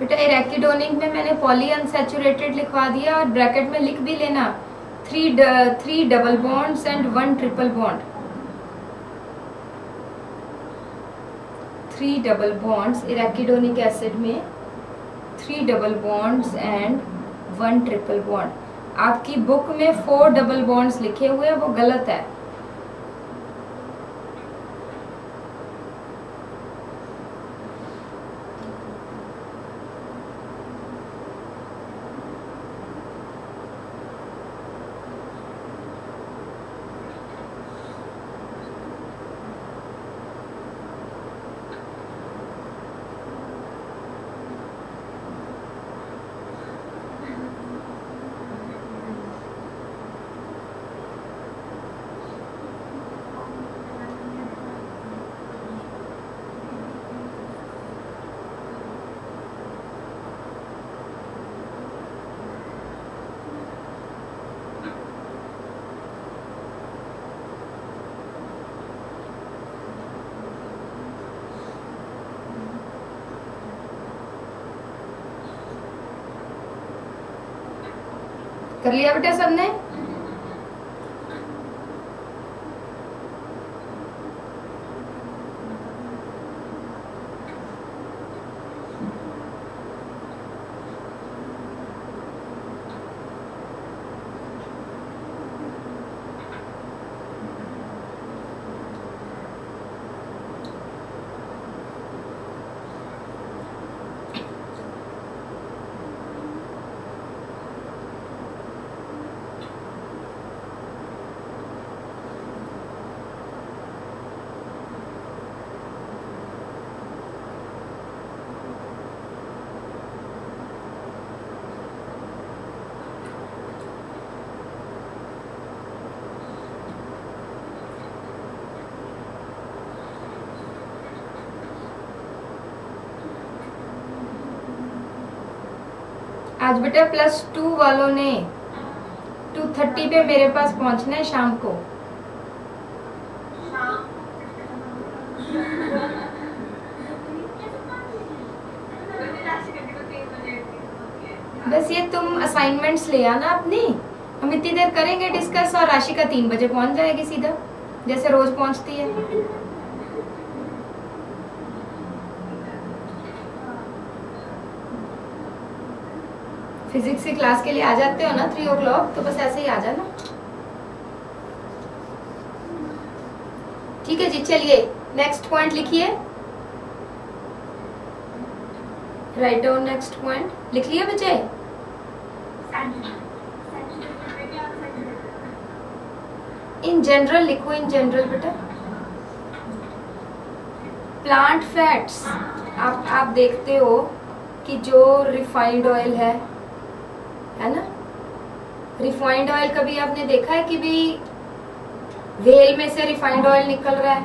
बेटा एराकिडोनिक में मैंने पॉली अनसैचुरेटेड लिखवा दिया और ब्रैकेट में लिख भी लेना 3 double bonds and 1 triple bond. 3 double bonds arachidonic acid में 3 double bonds and 1 triple bond. आपकी बुक में 4 डबल बॉन्ड्स लिखे हुए हैं, वो गलत है। कर लिया बेटा सबने? आज बेटा +2 वालों ने 2:30 पे मेरे पास पहुंचना है शाम को। बस ये तुम असाइनमेंट्स ले आना अपनी, हम इतनी देर करेंगे डिस्कस और राशिका 3 बजे पहुंच जाएगी सीधा, जैसे रोज पहुंचती है। फिजिक्स की क्लास के लिए आ जाते हो ना 3 o'clock, तो बस ऐसे ही आ जाना। ठीक है जी, चलिए नेक्स्ट पॉइंट लिखिए। Write down next point. लिख लिया बच्चे? इन जनरल लिखो, इन जनरल बेटा। प्लांट फैट्स, आप देखते हो कि जो रिफाइंड ऑयल है ना, रिफाइंड ऑयल कभी आपने देखा है कि भी व्हेल में से रिफाइंड ऑयल निकल रहा है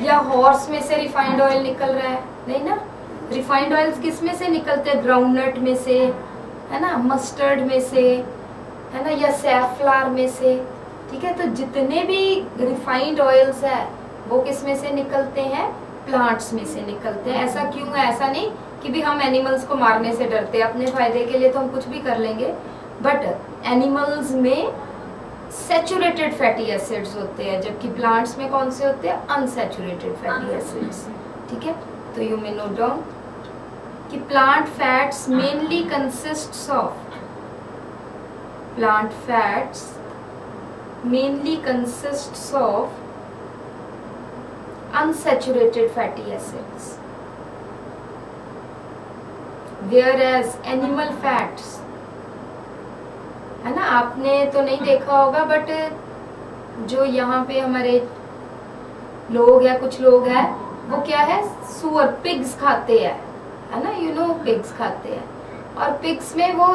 या हॉर्स में से रिफाइंड ऑयल निकल रहा है? नहीं ना। रिफाइंड ऑयल्स किस में से निकलते हैं? ग्राउंडनट में से, है ना, मस्टर्ड में से, है ना, या सैफलार में से। ठीक है, तो जितने भी रिफाइंड ऑयल्स है वो किस में से निकलते हैं? प्लांट्स में से निकलते हैं। ऐसा क्यों है? ऐसा नहीं कि भी हम एनिमल्स को मारने से डरते हैं, अपने फायदे के लिए तो हम कुछ भी कर लेंगे, बट एनिमल्स में सैचुरेटेड फैटी एसिड्स होते हैं, जबकि प्लांट्स में कौन से होते हैं? Unsaturated fatty acids. ठीक है, तो यू मे नोट डाउन कि plant fats mainly consists of unsaturated fatty acids, whereas animal fats, है ना, आपने तो नहीं देखा होगा, बट जो यहाँ पे हमारे लोग हैं, कुछ लोग हैं, वो क्या है, सुअर, पिग्स खाते हैं, है ना, यू नो, पिग्स खाते हैं। और पिग्स में वो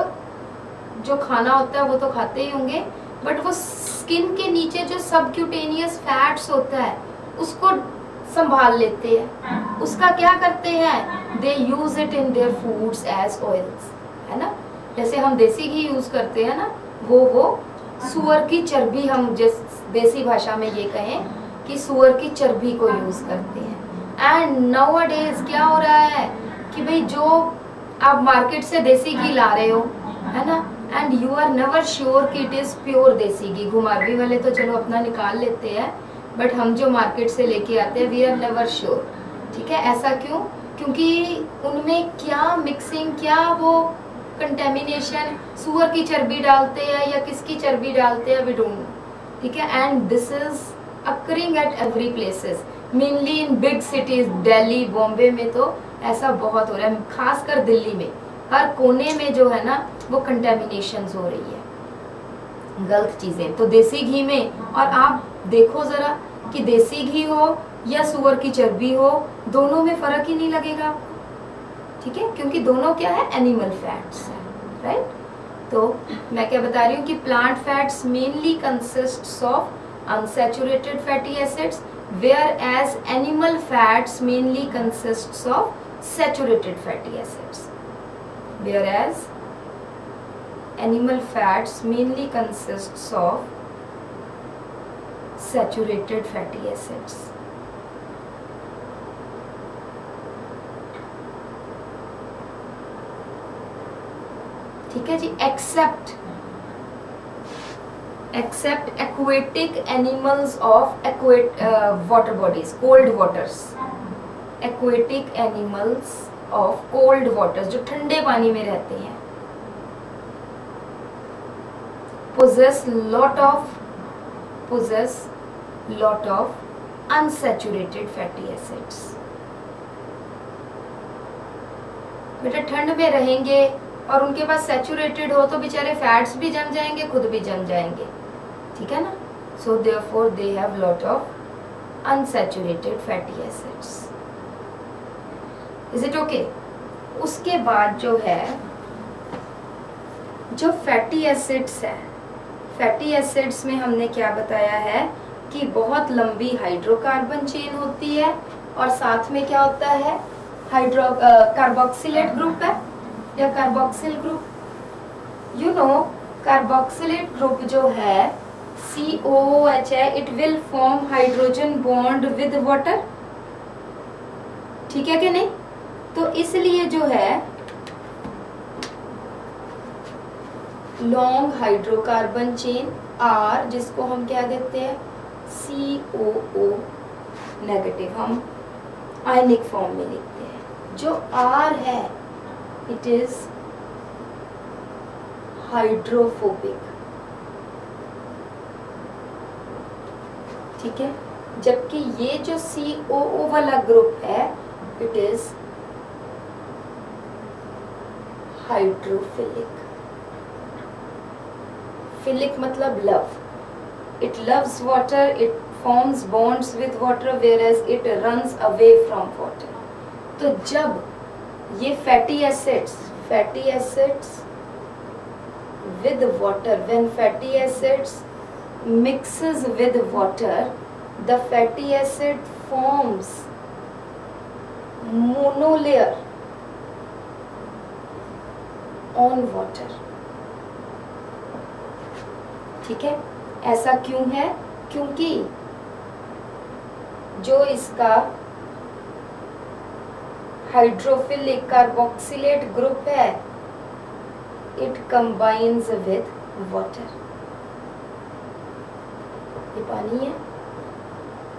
जो खाना होता है वो तो खाते ही होंगे, बट वो स्किन के नीचे जो सबक्यूटेनियस फैट्स होता है उसको संभाल लेते हैं। उसका क्या करते हैं? They use it in their foods as oils, है ना। जैसे हम देसी घी यूज करते हैं ना, वो सुअर की चर्बी, हम जिस देसी भाषा में ये कहें कि सुअर की चर्बी को यूज करते हैं। एंड नाउअडेज क्या हो रहा है कि भाई जो आप मार्केट से देसी घी ला रहे हो, है ना, and you are never sure कि इट इज प्योर देसी घी। घुमारवी वाले तो चलो अपना निकाल लेते हैं, बट हम जो मार्केट से लेके आते हैं वी आर नेवर श्योर। ठीक है, ऐसा क्यों? क्योंकि उनमें क्या मिक्सिंग, क्या वो कंटेमिनेशन, सुअर की चर्बी डालते हैं या किसकी चर्बी डालते हैं, वी डोंट नो। ठीक है, and this is occurring at every places, mainly in big cities, Delhi, Bombay में तो ऐसा बहुत हो रहा है, खासकर दिल्ली में हर कोने में जो है ना वो कंटेमिनेशन हो रही है, गलत चीजें। तो देसी घी में, और आप देखो जरा कि देसी घी हो या सुअर की चर्बी हो, दोनों में फर्क ही नहीं लगेगा आपको। ठीक है, क्योंकि दोनों क्या है, एनिमल फैट्स है, राइट। तो मैं क्या बता रही हूँ कि plant fats mainly consists of unsaturated fatty acids, whereas animal fats mainly consists of saturated fatty acids, whereas animal fats mainly consists of saturated fatty acids. ठीक है जी, except aquatic animals of water bodies, cold waters, aquatic animals of cold waters, जो ठंडे पानी में रहते हैं, possess lot of unsaturated fatty acids। बेटा ठंड में रहेंगे और उनके पास सैचुरेटेड हो तो बेचारे फैट्स भी जम जाएंगे, खुद भी जम जाएंगे। ठीक है ना, so therefore they have lot of unsaturated fatty acids. Is it okay? उसके बाद जो है, जो फैटी एसिड्स है, फैटी एसिड्स में हमने क्या बताया है कि बहुत लंबी हाइड्रोकार्बन चेन होती है और साथ में क्या होता है, कार्बोक्सिलेट ग्रुप है या carboxyl group. You know carboxylate group जो है COOH है, it will form hydrogen bond with water. ठीक है कि नहीं? तो इसलिए जो है लॉन्ग हाइड्रोकार्बन चेन R, जिसको हम क्या देते हैं COO नेगेटिव, हम आयनिक फॉर्म में लिखते हैं। जो R है इट इज हाइड्रोफोबिक। ठीक है, जबकि ये जो COO वाला ग्रुप है इट इज हाइड्रोफिलिक। फिलिक मतलब love, it loves water, it forms bonds with water, whereas it runs away from water। तो जब ये fatty acids with water, when fatty acids mixes with water, the fatty acid forms monolayer on water। ठीक है, ऐसा क्यों है? क्योंकि जो इसका हाइड्रोफिलिक कार्बोक्सिलेट ग्रुप है इट कंबाइंस विद वाटर। ये पानी है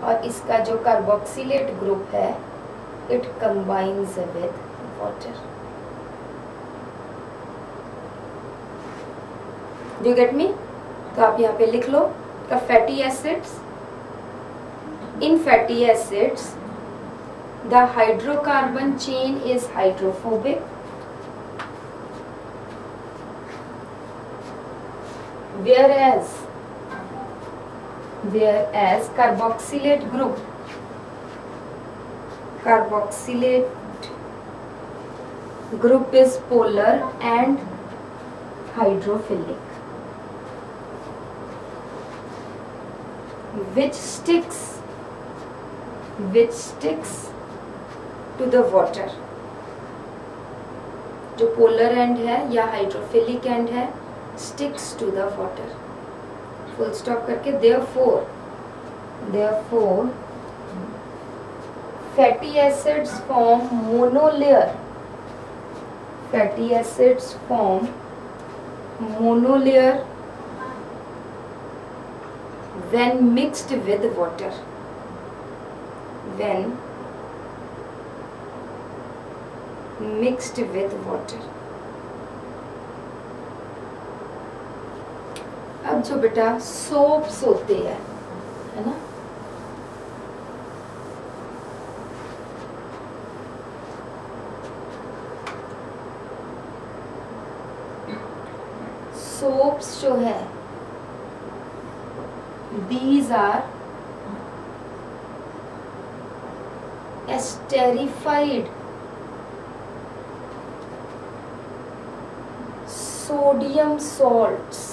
और इसका जो कार्बोक्सिलेट ग्रुप है it combines with water. Do you get me? तो आप यहाँ पे लिख लो का fatty acids, in fatty acids the hydrocarbon chain is hydrophobic, whereas carboxylate group is polar and hydrophilic, which sticks to the water। जो polar and है या hydrophilic and है sticks to the water। Full stop करके therefore fatty acids form monolayer fatty acids form monolayer when mixed with water. When mixed with water. अब जो बेटा soaps होते हैं, है ना, सोप्स जो है, these are esterified sodium salts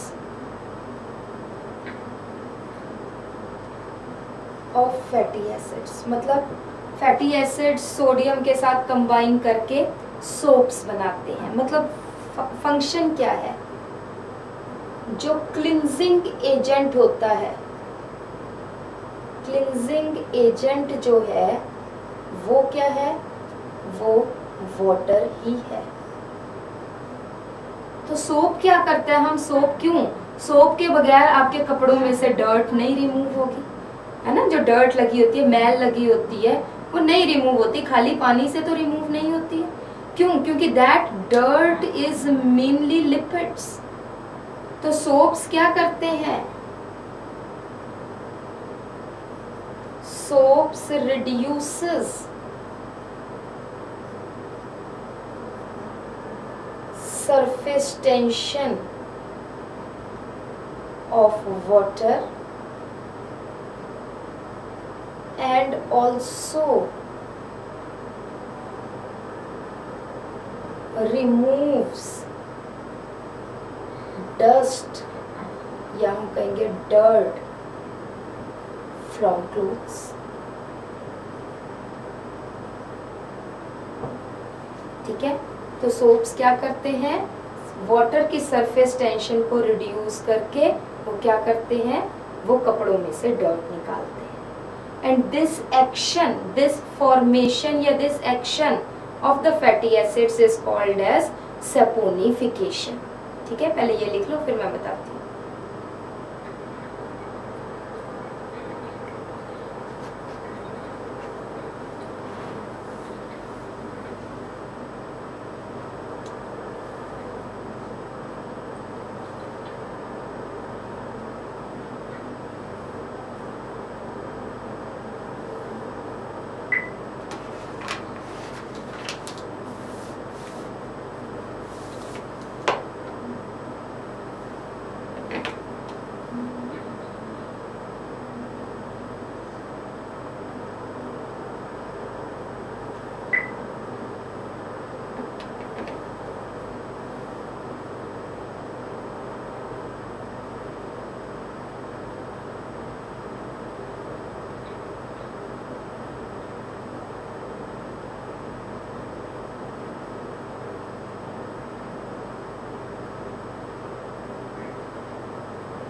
of fatty acids. मतलब फैटी एसिड्स सोडियम के साथ कंबाइन करके सोप्स बनाते हैं. मतलब फंक्शन क्या है? जो क्लिनजिंग एजेंट होता है, क्लिनजिंग एजेंट जो है वो क्या है? वो वाटर ही है. तो सोप क्या करता है? हम सोप क्यों? सोप के बगैर आपके कपड़ों में से डर्ट नहीं रिमूव होगी, है ना. जो डर्ट लगी होती है, मैल लगी होती है, वो नहीं रिमूव होती. खाली पानी से तो रिमूव नहीं होती है. क्यों? क्योंकि that dirt is mainly lipids. तो सोप्स क्या करते हैं? Soaps reduces surface tension of water and also removes dust या हम कहेंगे dirt from clothes. ठीक है. तो सोप्स क्या करते हैं? वाटर की सरफेस टेंशन को रिड्यूस करके वो क्या करते हैं? वो कपड़ों में से डर्ट निकालते हैं. And this action, this formation या this action of the fatty acids is called as saponification. ठीक है, पहले ये लिख लो फिर मैं बताती हूँ.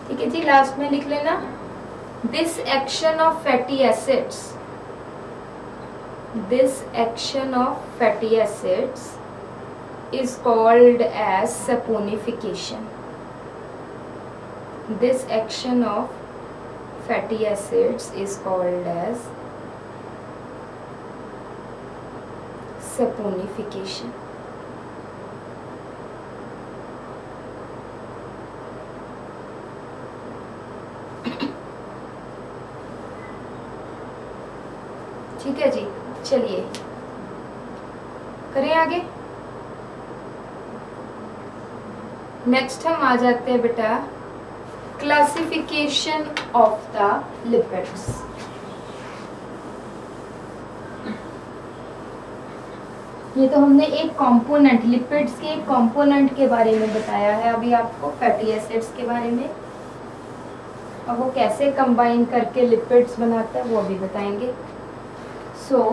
ठीक है जी, लास्ट में लिख लेना. This action of fatty acids, this action of fatty acids is called as saponification. This action of fatty acids is called as saponification. ठीक है जी, चलिए करें आगे. नेक्स्ट हम आ जाते हैं बेटा क्लासिफिकेशन ऑफ द लिपिड्स. ये तो हमने एक कंपोनेंट, लिपिड्स के एक कंपोनेंट के बारे में बताया है अभी आपको, फैटी एसिड्स के बारे में. अब वो कैसे कंबाइन करके लिपिड्स बनाता है वो अभी बताएंगे. सो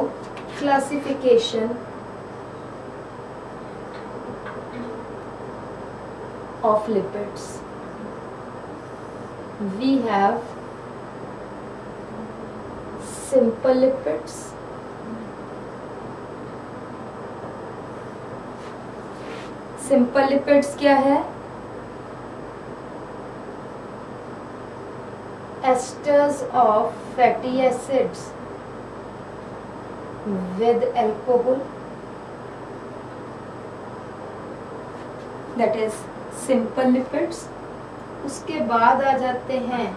classification of lipids. We have simple lipids, simple lipids क्या है? Asters of fatty acids with alcohol, that is simple lipids. उसके बाद आ जाते हैं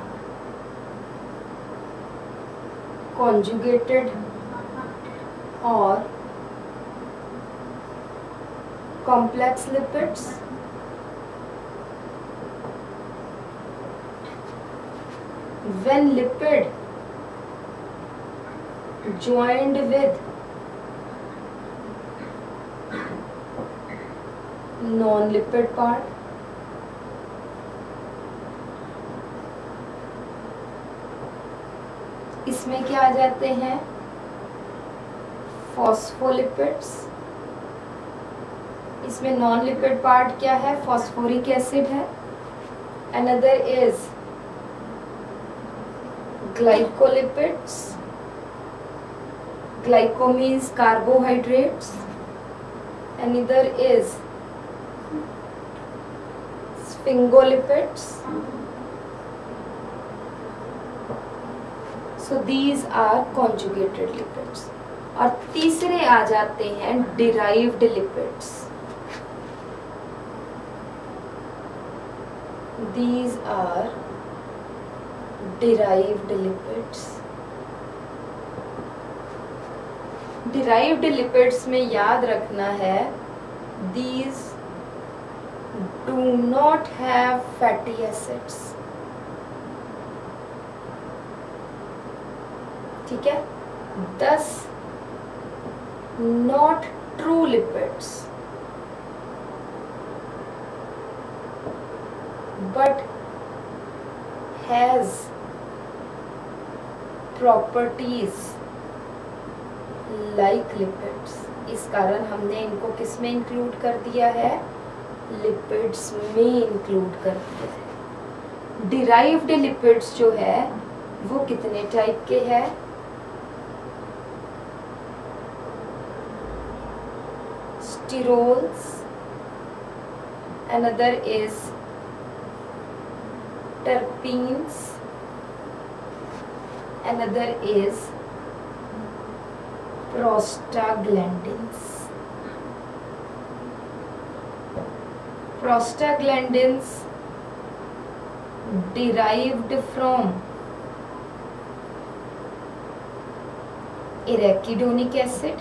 कॉन्जुगेटेड और complex lipids. When lipid joined with non-lipid part, इसमें क्या आ जाते हैं? फॉस्फोलिपिड्स। इसमें नॉन लिपिड पार्ट क्या है? फॉस्फोरिक एसिड है। Another is glycolipids. Glyco means carbohydrates. Another is sphingolipids. So these are conjugated lipids. और तीसरे आ जाते हैं derived lipids. These are derived lipids. Derived lipids में याद रखना है, these do not have fatty acids. ठीक है? Thus not true lipids, but has properties like lipids. इस कारण हमने इनको किस में इंक्लूड कर दिया है? लिपिड्स में इंक्लूड कर दिया है। डिराइव्ड लिपिड्स जो है वो कितने टाइप के हैं? Sterols, another is terpenes, another is prostaglandins. Prostaglandins derived from arachidonic acid,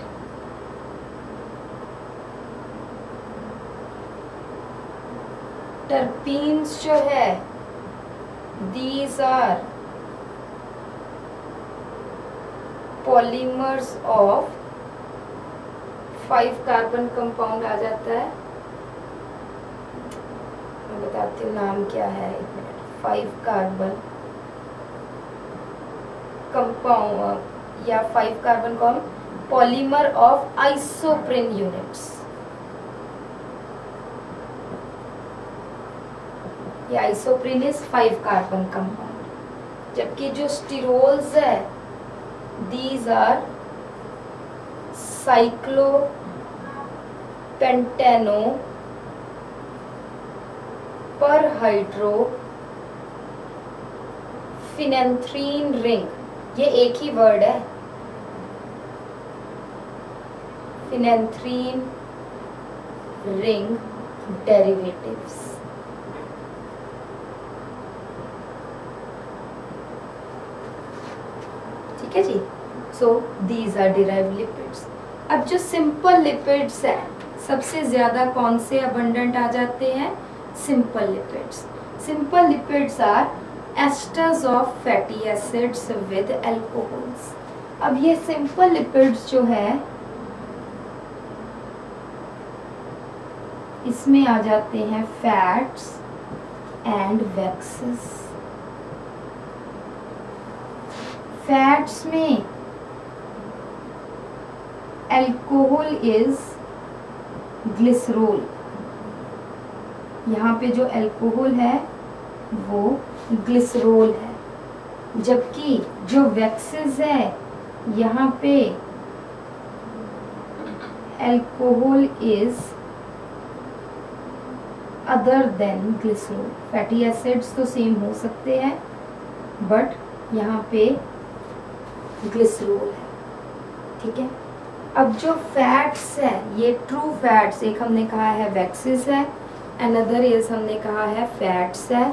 terpenes जो है these are polymers of 5 carbon compound आ जाता है। मैं बताती हूँ नाम क्या है, एक मिनट। 5 कार्बन कंपाउंड या 5 कार्बन को हम पॉलीमर ऑफ आइसोप्रीन यूनिट्स, ये आइसोप्रीन इज 5 कार्बन कंपाउंड। जबकि जो स्टिरोल्स है दीज आर साइक्लोपेंटेनो पर हाइड्रो फिनेंथ्रीन रिंग, ये एक ही वर्ड है, फिनेंथ्रीन रिंग डेरिवेटिव्स। ठीक है जी। So these are derived lipids. अब जो सिंपल लिपिड्स है सबसे ज्यादा कौन से अबंडेंट आ जाते हैं? Simple lipids. Simple lipids are esters of fatty acids with alcohols. अब ये सिंपल लिपिड्स जो है इसमें आ जाते हैं फैट्स एंड वैक्सेस। फैट्स में अल्कोहल इज ग्लिसरोल, यहाँ पे जो अल्कोहल है वो ग्लिसरोल है, जबकि जो वैक्सेस है यहाँ पे alcohol is other than glycerol. Fatty acids तो सेम हो सकते हैं बट यहाँ पे ग्लिसरॉल है, ठीक है। अब जो फैट्स है ये ट्रू फैट्स, एक हमने कहा है वैक्सेस है, अनदर इज हमने कहा है फैट्स है।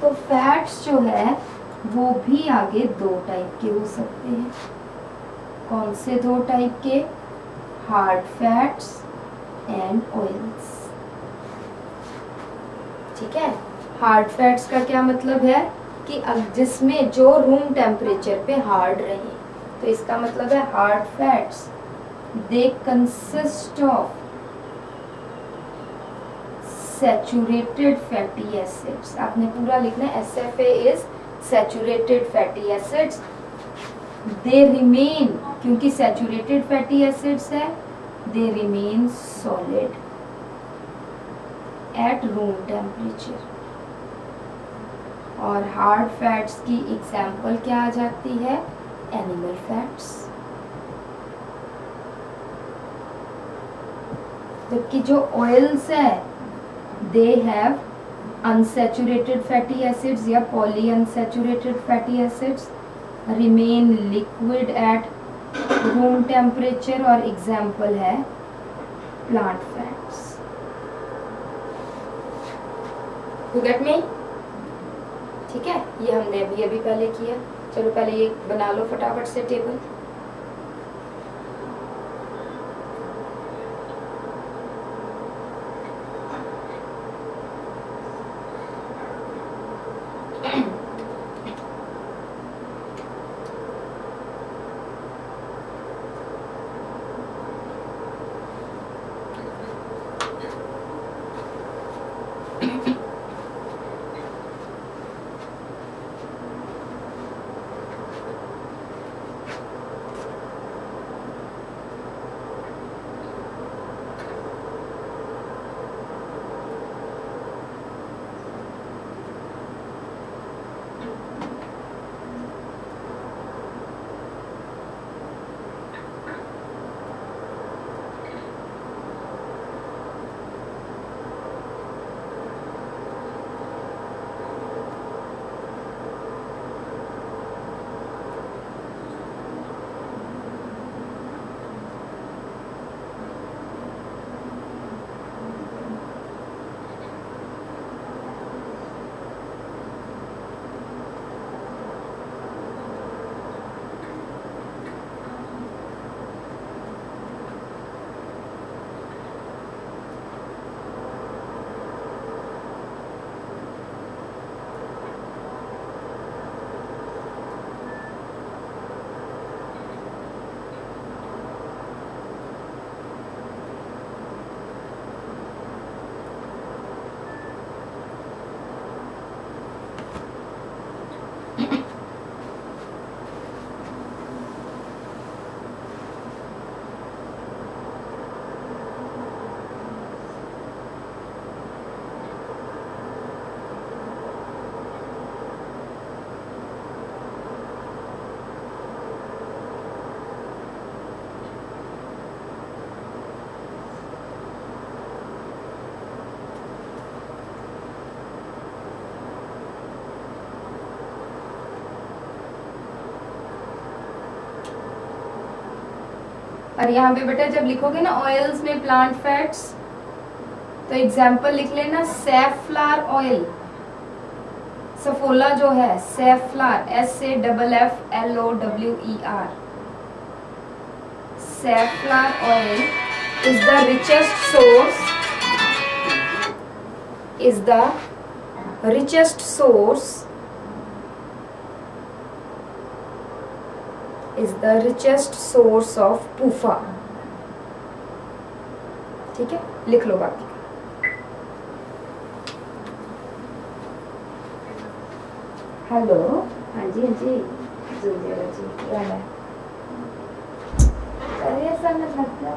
तो फैट्स जो है वो भी आगे दो टाइप के हो सकते हैं। कौन से दो टाइप के? हार्ड फैट्स एंड ऑयल्स, ठीक है। हार्ड फैट्स का क्या मतलब है कि जिसमें जो रूम टेम्परेचर पे हार्ड रहे, तो इसका मतलब है hard fats they consist of saturated fatty acids. आपने पूरा लिखना है, SFA is saturated fatty acids. They remain, क्योंकि सैचुरेटेड फैटी एसिड्स है, they remain solid at room temperature. और हार्ड फैट्स की एग्जाम्पल क्या आ जाती है? Animal fats. जबकि जो ऑयल्स है they have unsaturated fatty acids या polyunsaturated fatty acids remain liquid at room temperature, और एग्जाम्पल है plant fats. You get me? ठीक है, ये हमने अभी अभी पहले किया। चलो पहले ये बना लो फटाफट से टेबल। और यहाँ पे बेटा जब लिखोगे ना ऑयल्स में प्लांट फैट्स, तो एग्जाम्पल लिख लेना सैफफ्लावर ऑयल। सफोला जो है safflower, SAFFLOWER, safflower oil is the richest source of PUFA। ठीक है, लिख लो बाकी। हेलो, हाँ जी जल्दी जी क्या है? अरे ऐसा मत लगता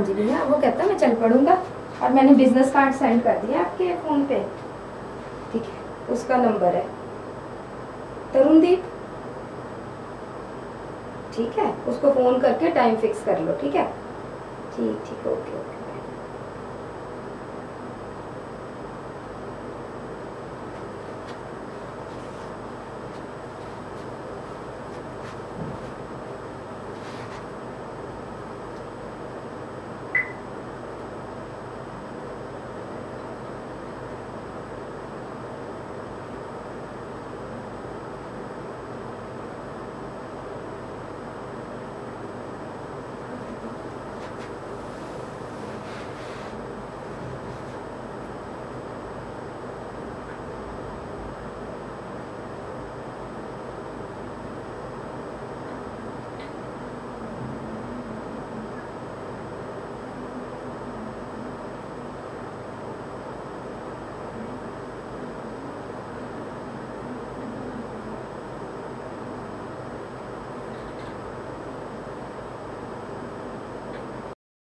जी भैया, वो कहता मैं चल पड़ूंगा, और मैंने बिजनेस कार्ड सेंड कर दिया आपके फ़ोन पे, ठीक है, उसका नंबर है तरुणदीप, ठीक है, उसको फ़ोन करके टाइम फिक्स कर लो, ठीक है, ठीक ठीक, ओके ओके।